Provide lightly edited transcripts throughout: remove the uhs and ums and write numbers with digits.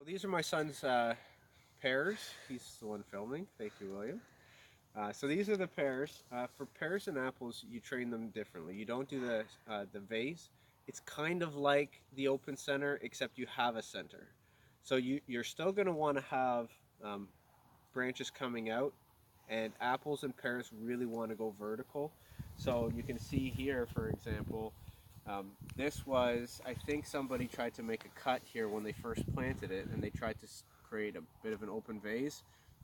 These are my son's pears. He's the one filming. Thank you, William. So these are the pears. For pears and apples, you train them differently. You don't do the vase. It's kind of like the open center, except you have a center. So you're still going to want to have um, branches coming out, and apples and pears really want to go vertical. So you can see here, for example, this was, I think somebody tried to make a cut here when they first planted it, and they tried to create a bit of an open vase.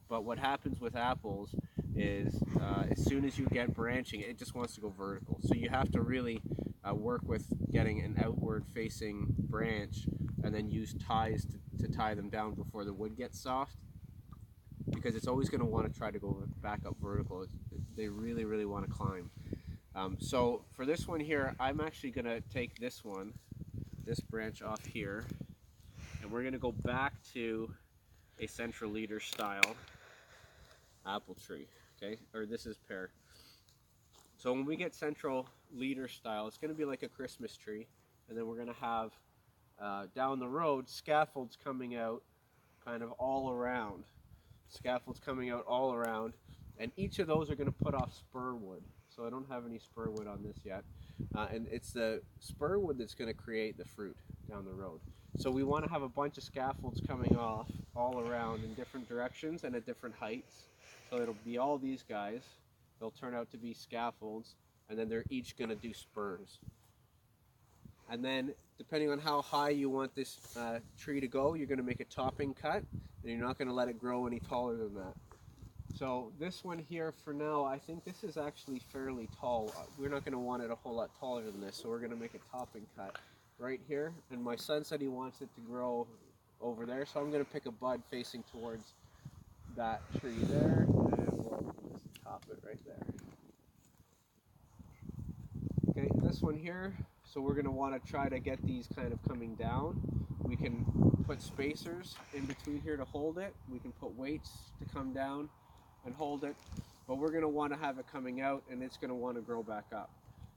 But what happens with apples is as soon as you get branching, it just wants to go vertical. So you have to really work with getting an outward facing branch and then use ties to tie them down before the wood gets soft, because it's always going to want to try to go back up vertical. They really, really want to climb. So for this one here, I'm actually going to take this branch off here, and we're going to go back to a central leader style apple tree, okay? Or this is pear. So when we get central leader style, it's going to be like a Christmas tree, and then we're going to have down the road scaffolds coming out kind of all around. Scaffolds coming out all around, and each of those are going to put off spur wood. So I don't have any spur wood on this yet, and it's the spur wood that's going to create the fruit down the road. So we want to have a bunch of scaffolds coming off all around in different directions and at different heights. So it'll be all these guys. They'll turn out to be scaffolds, and then they're each going to do spurs. And then depending on how high you want this tree to go, you're going to make a topping cut, and you're not going to let it grow any taller than that. So this one here, for now, I think this is actually fairly tall. We're not going to want it a whole lot taller than this, so we're going to make a topping cut right here. And my son said he wants it to grow over there, so I'm going to pick a bud facing towards that tree there, and we'll just top it right there. Okay, this one here, so we're going to want to try to get these kind of coming down. We can put spacers in between here to hold it. We can put weights to come down and hold it, but we're going to want to have it coming out, and it's going to want to grow back up.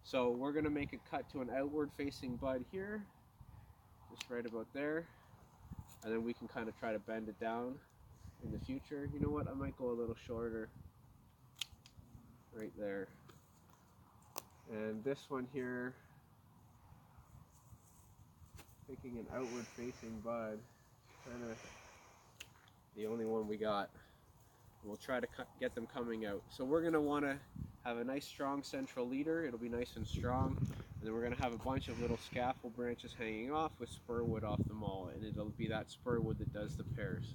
So we're going to make a cut to an outward facing bud here, just right about there, and then we can kind of try to bend it down in the future. You know what, I might go a little shorter right there. And this one here, picking an outward facing bud, kind of the only one we got. We'll try to get them coming out. So we're going to want to have a nice strong central leader. It'll be nice and strong. And then we're going to have a bunch of little scaffold branches hanging off with spur wood off them all. And it'll be that spur wood that does the pears.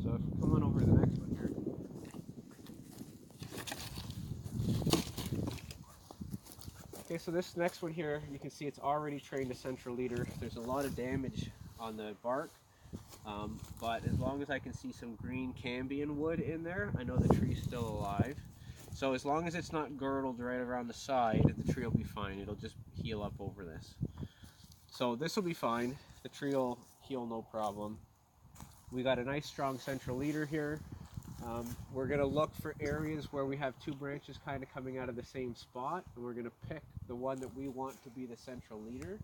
So if we come on over to the next one here. Okay, so this next one here, you can see it's already trained a central leader. There's a lot of damage on the bark. But as long as I can see some green cambium wood in there, I know the tree's still alive. So as long as it's not girdled right around the side, the tree will be fine. It'll just heal up over this. So this will be fine. The tree will heal no problem. We got a nice strong central leader here. We're going to look for areas where we have two branches kind of coming out of the same spot, and we're going to pick the one that we want to be the central leader.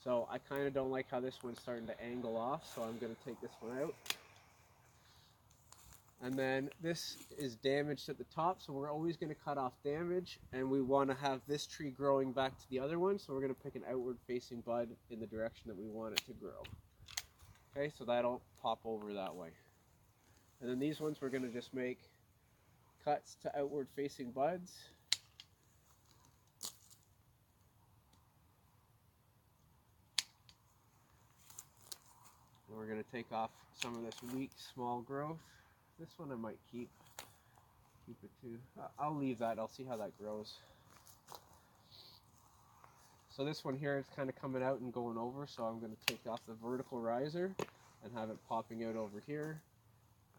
So I kind of don't like how this one's starting to angle off, so I'm going to take this one out. And then this is damaged at the top, so we're always going to cut off damage, and we want to have this tree growing back to the other one, so we're going to pick an outward facing bud in the direction that we want it to grow. Okay, so that'll pop over that way. And then these ones we're going to just make cuts to outward facing buds. And we're going to take off some of this weak small growth. This one I might keep it too. I'll leave that. I'll see how that grows. So this one here is kind of coming out and going over, so I'm going to take off the vertical riser and have it popping out over here.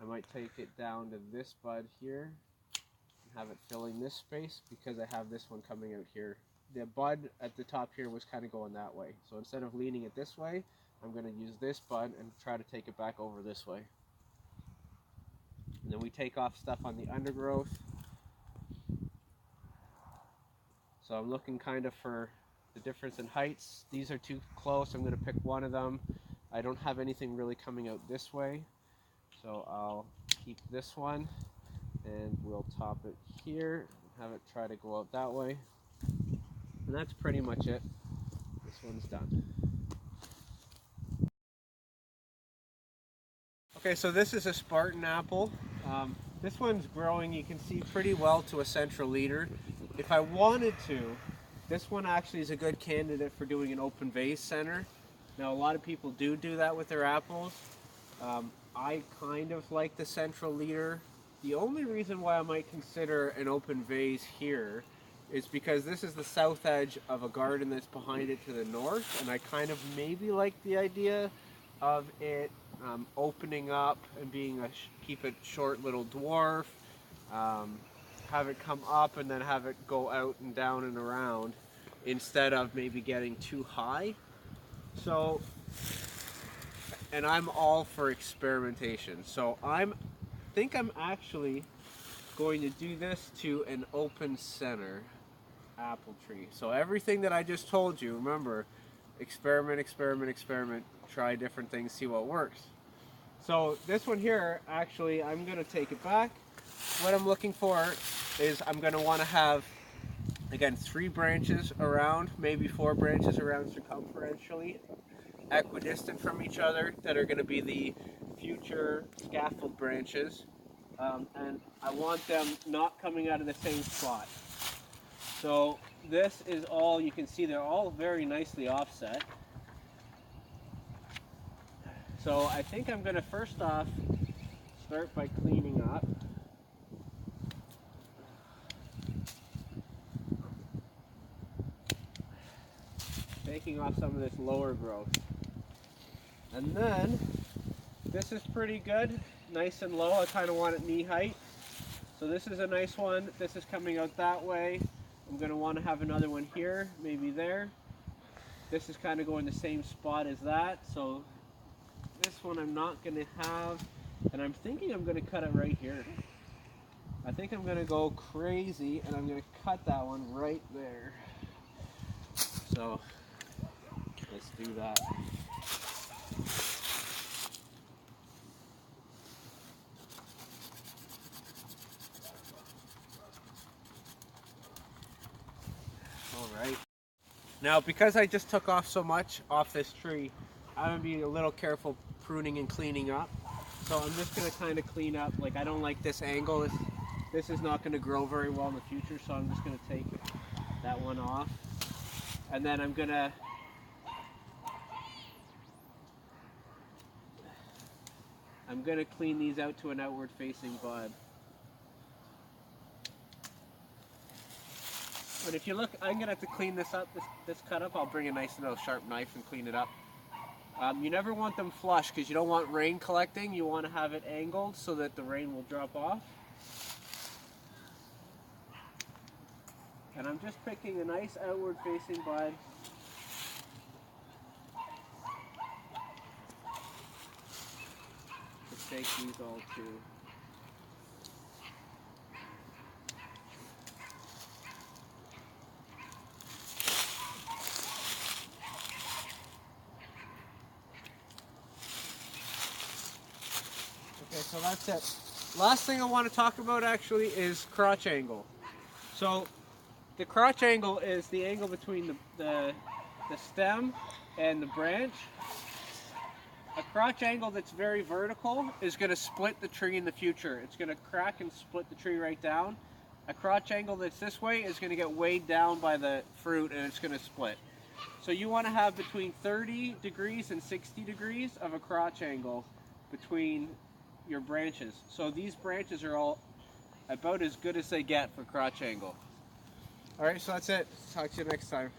I might take it down to this bud here and have it filling this space, because I have this one coming out here. The bud at the top here was kind of going that way, so instead of leaning it this way, I'm going to use this bud and try to take it back over this way. And then we take off stuff on the undergrowth. So I'm looking kind of for the difference in heights. These are too close. I'm going to pick one of them. I don't have anything really coming out this way, so I'll keep this one and we'll top it here, have it try to go out that way. And that's pretty much it. This one's done. Okay, so this is a Spartan apple. This one's growing, you can see, pretty well to a central leader. If I wanted to, this one actually is a good candidate for doing an open vase center. Now, a lot of people do that with their apples. I kind of like the central leader. The only reason why I might consider an open vase here is because this is the south edge of a garden that's behind it to the north, and I kind of maybe like the idea of it opening up and being keep it short little dwarf, have it come up and then have it go out and down and around instead of maybe getting too high. So, and I'm all for experimentation. So I think I'm actually going to do this to an open center apple tree. So everything that I just told you, remember, experiment, experiment, experiment, try different things, see what works. So this one here, actually, I'm going to take it back. What I'm looking for is I'm going to want to have, again, 3 branches around, maybe 4 branches around circumferentially, equidistant from each other, that are going to be the future scaffold branches. And I want them not coming out of the same spot. So this is all, you can see they're all very nicely offset. So I think I'm going to first off start by cleaning up. Taking off some of this lower growth. And then this is pretty good, nice and low. I kind of want it knee height. So this is a nice one. This is coming out that way. I'm going to want to have another one here, maybe there. This is kind of going the same spot as that. So this one I'm not going to have, and I'm thinking I'm going to cut it right here. I think I'm going to go crazy and I'm going to cut that one right there. So let's do that. Alright. Now, because I just took off so much off this tree, I'm going to be a little careful pruning and cleaning up. So I'm just going to kind of clean up. Like, I don't like this angle. This is not going to grow very well in the future, so I'm just going to take that one off. And then I'm going to clean these out to an outward facing bud. But if you look, I'm going to have to clean this up, this cut up. I'll bring a nice little sharp knife and clean it up. You never want them flush because you don't want rain collecting. You want to have it angled so that the rain will drop off. And I'm just picking a nice outward facing bud. Let's take these all too. Okay, so that's it. Last thing I want to talk about actually is crotch angle. So the crotch angle is the angle between the stem and the branch. A crotch angle that's very vertical is going to split the tree in the future. It's going to crack and split the tree right down. A crotch angle that's this way is going to get weighed down by the fruit and it's going to split. So you want to have between 30 degrees and 60 degrees of a crotch angle between your branches. So these branches are all about as good as they get for crotch angle. Alright, so that's it. Talk to you next time.